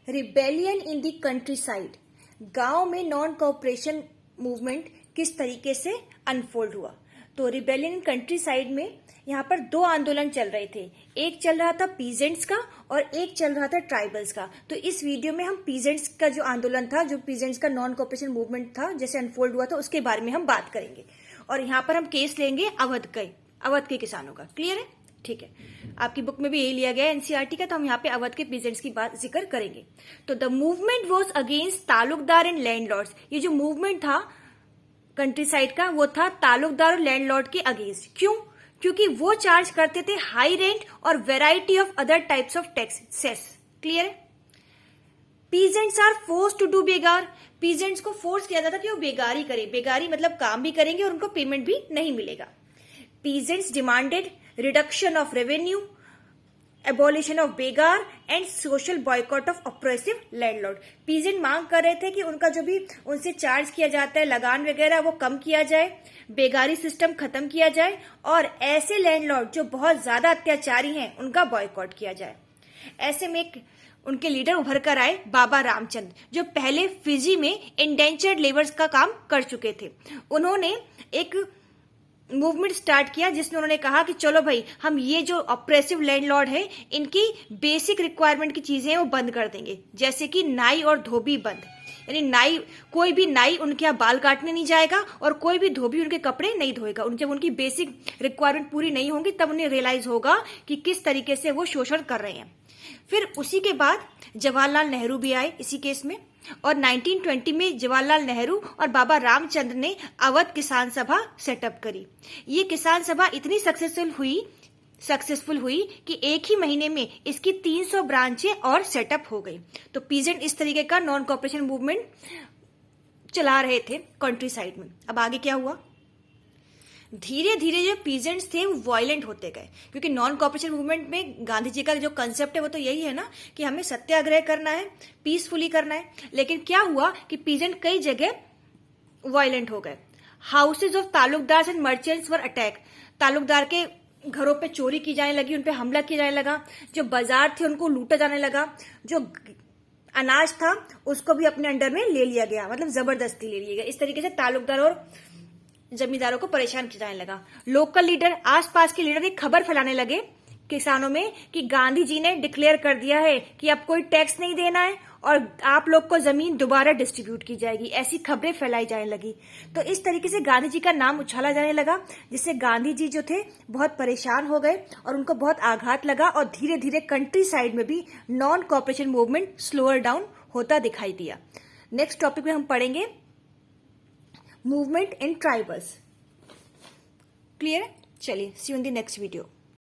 Rebellion in the country side, गांव में non cooperation movement किस तरीके से अनफोल्ड हुआ। तो रिबेलियन इन कंट्री साइड में यहाँ पर दो आंदोलन चल रहे थे, एक चल रहा था पीजेंट्स का और एक चल रहा था ट्राइबल्स का। तो इस वीडियो में हम पीजेंट्स का जो आंदोलन था, जो पीजेंट्स का नॉन कोऑपरेशन मूवमेंट था जैसे अनफोल्ड हुआ था, उसके बारे में हम बात करेंगे। और यहाँ पर हम केस लेंगे अवध के किसानों का। क्लियर है? ठीक है, आपकी बुक में भी यही लिया गया है एनसीईआरटी का, तो हम यहाँ पे अवध के पीजेंट्स की बात जिक्र करेंगे। तो the movement was against Talukdar and landlords. ये जो मूवमेंट था कंट्री साइड का, वो था तालुकदार और लैंडलॉर्ड के अगेंस्ट। क्यों? क्योंकि वो चार्ज करते थे हाई रेंट और variety of other types of tax cess. Clear है? Peasants are force to do begar. Peasants को फोर्स किया जाता कि वो बेगारी करें। बेगारी मतलब काम भी करेंगे और उनको पेमेंट भी नहीं मिलेगा। Peasants demanded reduction of revenue, abolition of begar and social boycott of oppressive landlord. Peasant मांग कर रहे थे कि उनका जो भी उनसे चार्ज किया जाता है लगान वगैरह, वो कम किया जाए, बेगारी सिस्टम खत्म किया जाए और ऐसे लैंडलॉर्ड जो बहुत ज्यादा अत्याचारी हैं उनका बॉयकॉट किया जाए। ऐसे में एक उनके लीडर उभर कर आए बाबा रामचंद्र, जो पहले फिजी में इंडेंचर्ड लेबर्स का काम कर चुके थे। उन्होंने एक मूवमेंट स्टार्ट किया जिसमें उन्होंने कहा कि चलो भाई, हम ये जो ऑप्रेसिव लैंडलॉर्ड है इनकी बेसिक रिक्वायरमेंट की चीजें वो बंद कर देंगे, जैसे कि नाई और धोबी बंद। यानी नाई, कोई भी नाई उनके यहाँ बाल काटने नहीं जाएगा और कोई भी धोबी उनके कपड़े नहीं धोएगा। जब उनकी बेसिक रिक्वायरमेंट पूरी नहीं होगी तब उन्हें रियलाइज होगा कि किस तरीके से वो शोषण कर रहे हैं। फिर उसी के बाद जवाहरलाल नेहरू भी आए इसी केस में, और 1920 में जवाहरलाल नेहरू और बाबा रामचंद्र ने अवध किसान सभा सेटअप करी। ये किसान सभा इतनी सक्सेसफुल हुई कि एक ही महीने में इसकी 300 ब्रांचें और सेटअप हो गई। तो पीजेंट इस तरीके का नॉन कोऑपरेशन मूवमेंट चला रहे थे कंट्री साइड में। अब आगे क्या हुआ? धीरे धीरे जो पीजेंट्स थे वो वायलेंट होते गए, क्योंकि नॉन कोऑपरेशन मूवमेंट में गांधी जी का जो कंसेप्ट है वो तो यही है ना कि हमें सत्याग्रह करना है, पीसफुली करना है। लेकिन क्या हुआ कि पीजेंट कई जगह वायलेंट हो गए। Houses of Talukdar and merchants were attack. Talukdar के घरों पे चोरी की जाने लगी, उनपे हमला किया जाने लगा। जो बाजार थे उनको लूटा जाने लगा। जो अनाज था उसको भी अपने अंडर में ले लिया गया, मतलब जबरदस्ती ले लिया गया। इस तरीके से तालुकदार और जमींदारों को परेशान किया जाने लगा। लोकल लीडर, आसपास के लीडर एक खबर फैलाने लगे किसानों में कि गांधी जी ने डिक्लेयर कर दिया है कि अब कोई टैक्स नहीं देना है और आप लोग को जमीन दोबारा डिस्ट्रीब्यूट की जाएगी। ऐसी खबरें फैलाई जाने लगी। तो इस तरीके से गांधी जी का नाम उछाला जाने लगा, जिससे गांधी जी जो थे बहुत परेशान हो गए और उनको बहुत आघात लगा। और धीरे धीरे कंट्री साइड में भी non cooperation movement slower down होता दिखाई दिया। नेक्स्ट टॉपिक में हम पढ़ेंगे मूवमेंट इन ट्राइबल्स। क्लियर? चलिए, see you in the next video.